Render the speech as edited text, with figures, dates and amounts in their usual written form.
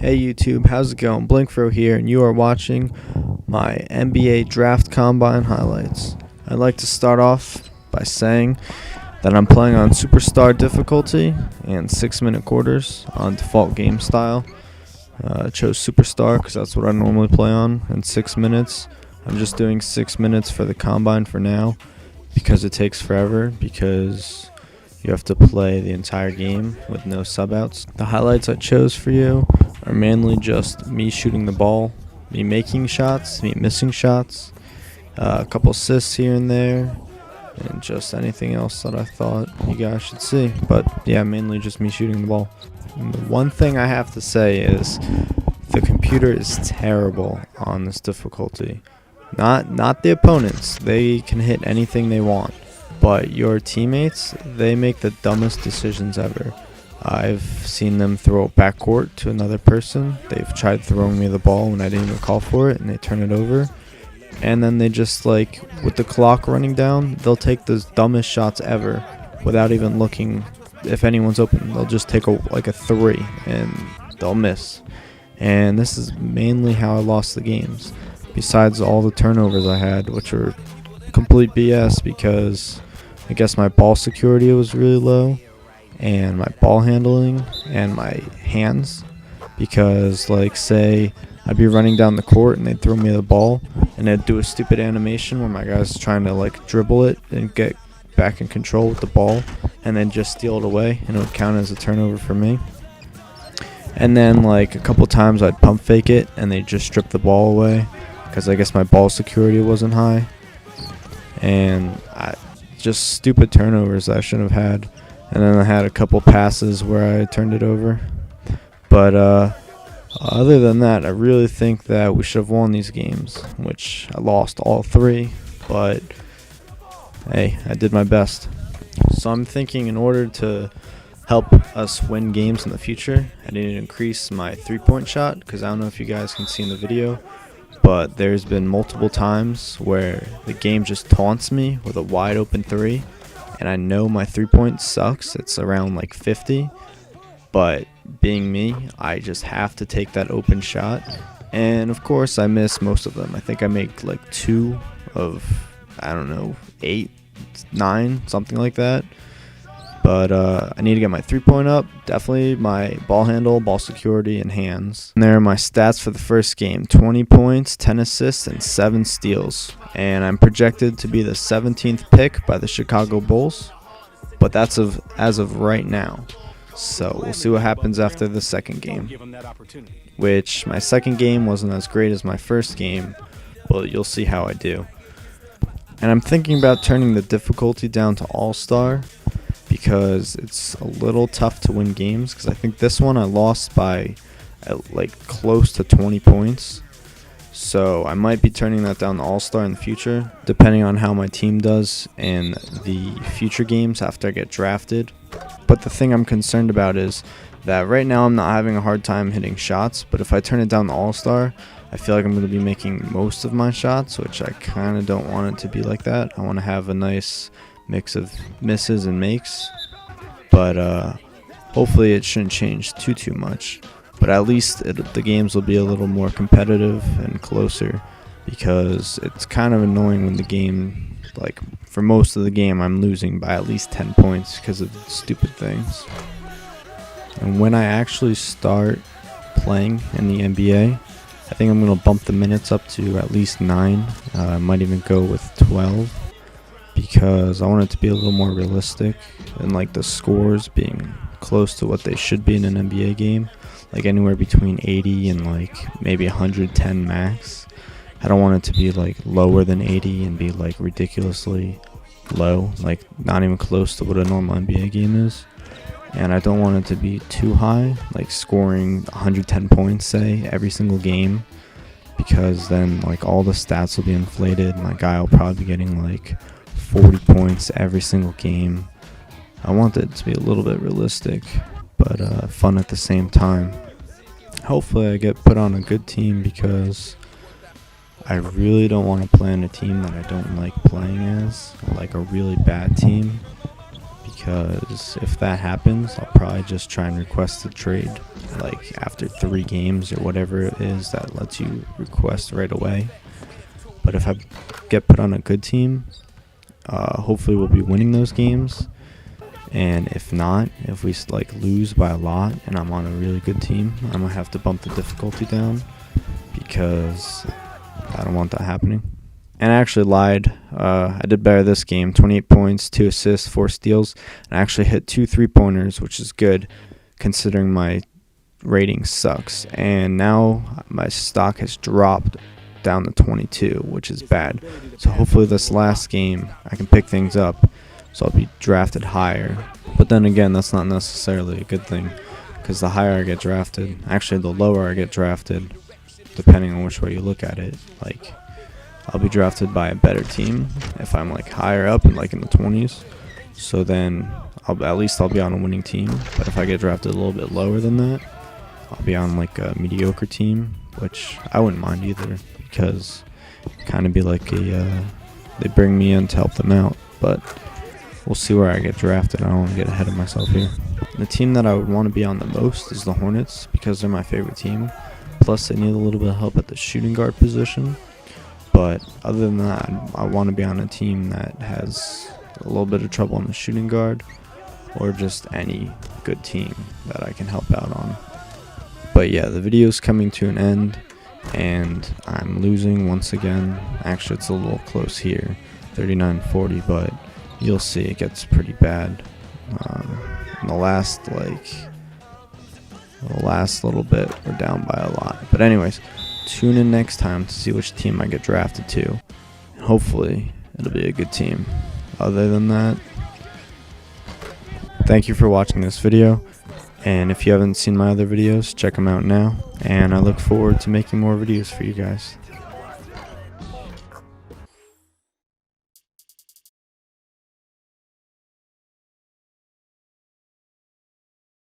Hey YouTube, how's it going? blinkFRO here, and you are watching my NBA Draft Combine highlights. I'd like to start off by saying that I'm playing on Superstar difficulty and 6-minute quarters on default game style. I chose Superstar because that's what I normally play on, and 6 minutes. I'm just doing 6 minutes for the Combine for now because it takes forever, because you have to play the entire game with no sub-outs. The highlights I chose for you are mainly just me shooting the ball, me making shots, me missing shots, a couple assists here and there, and just anything else that I thought you guys should see. But yeah, mainly just me shooting the ball. And the one thing I have to say is the computer is terrible on this difficulty. Not the opponents. They can hit anything they want. But your teammates, they make the dumbest decisions ever. I've seen them throw it backcourt to another person. They've tried throwing me the ball when I didn't even call for it, and they turn it over. And then they just, like, with the clock running down, they'll take the dumbest shots ever without even looking if anyone's open. They'll just take a 3 and they'll miss. And this is mainly how I lost the games. Besides all the turnovers I had, which were complete BS, because I guess my ball security was really low, and my ball handling, and my hands. Because, like, say I'd be running down the court and they'd throw me the ball, and they'd do a stupid animation where my guy's trying to, like, dribble it and get back in control with the ball, and then just steal it away, and it would count as a turnover for me. And then, like, a couple times I'd pump fake it and they'd just strip the ball away, because I guess my ball security wasn't high. And just stupid turnovers I shouldn't have had. And then I had a couple passes where I turned it over. But other than that, I really think that we should have won these games, which I lost all 3. But hey, I did my best. So I'm thinking, in order to help us win games in the future, I need to increase my 3-point shot, because I don't know if you guys can see in the video, but there's been multiple times where the game just taunts me with a wide open 3, and I know my 3-point sucks. It's around like 50, but being me, I just have to take that open shot, and of course I miss most of them. I think I make like 2 of, I don't know, 8, 9, something like that. But I need to get my 3-point up, definitely my ball handle, ball security, and hands. And there are my stats for the first game: 20 points, 10 assists, and 7 steals. And I'm projected to be the 17th pick by the Chicago Bulls, but that's as of right now. So we'll see what happens after the second game, which my second game wasn't as great as my first game, but you'll see how I do. And I'm thinking about turning the difficulty down to All-Star, because it's a little tough to win games, because I think this one I lost by like close to 20 points. So I might be turning that down to All-Star in the future, depending on how my team does in the future games after I get drafted. But the thing I'm concerned about is that right now I'm not having a hard time hitting shots, but if I turn it down to All-Star, I feel like I'm going to be making most of my shots, which I kind of don't want it to be like that. I want to have a nice mix of misses and makes, but hopefully it shouldn't change too much. But at least the games will be a little more competitive and closer, because it's kind of annoying when the game, like for most of the game, I'm losing by at least 10 points because of stupid things. And when I actually start playing in the NBA, I think I'm going to bump the minutes up to at least 9. I might even go with 12, because I want it to be a little more realistic, and like the scores being close to what they should be in an NBA game, like anywhere between 80 and like maybe 110 max. I don't want it to be like lower than 80 and be like ridiculously low, like not even close to what a normal NBA game is. And I don't want it to be too high, like scoring 110 points, say, every single game, because then like all the stats will be inflated. My guy will probably be getting like 40 points every single game. I want it to be a little bit realistic, but fun at the same time. Hopefully I get put on a good team, because I really don't want to play on a team that I don't like playing as, like a really bad team, because if that happens, I'll probably just try and request a trade like after 3 games or whatever it is that lets you request right away. But if I get put on a good team, hopefully we'll be winning those games. And if not, if we like lose by a lot and I'm on a really good team, I'm gonna have to bump the difficulty down because I don't want that happening. And I actually lied. I did better this game. 28 points, 2 assists, 4 steals. And I actually hit 2 3-pointers, which is good considering my rating sucks. And now my stock has dropped down to 22, which is bad. So hopefully this last game I can pick things up, so I'll be drafted higher. But then again, that's not necessarily a good thing, because the higher I get drafted, actually the lower I get drafted, depending on which way you look at it, like I'll be drafted by a better team if I'm like higher up and like in the 20s. So then at least I'll be on a winning team. But if I get drafted a little bit lower than that, I'll be on like a mediocre team, which I wouldn't mind either, because kind of be like they bring me in to help them out. But we'll see where I get drafted. I don't want to get ahead of myself here. The team that I would want to be on the most is the Hornets, because they're my favorite team. Plus they need a little bit of help at the shooting guard position. But other than that, I want to be on a team that has a little bit of trouble on the shooting guard, or just any good team that I can help out on. But yeah, the video is coming to an end, and I'm losing once again. Actually, it's a little close here, 39-40, but you'll see it gets pretty bad. In the last little bit, we're down by a lot. But anyways, tune in next time to see which team I get drafted to. And hopefully, it'll be a good team. Other than that, thank you for watching this video. And if you haven't seen my other videos, check them out now. And I look forward to making more videos for you guys.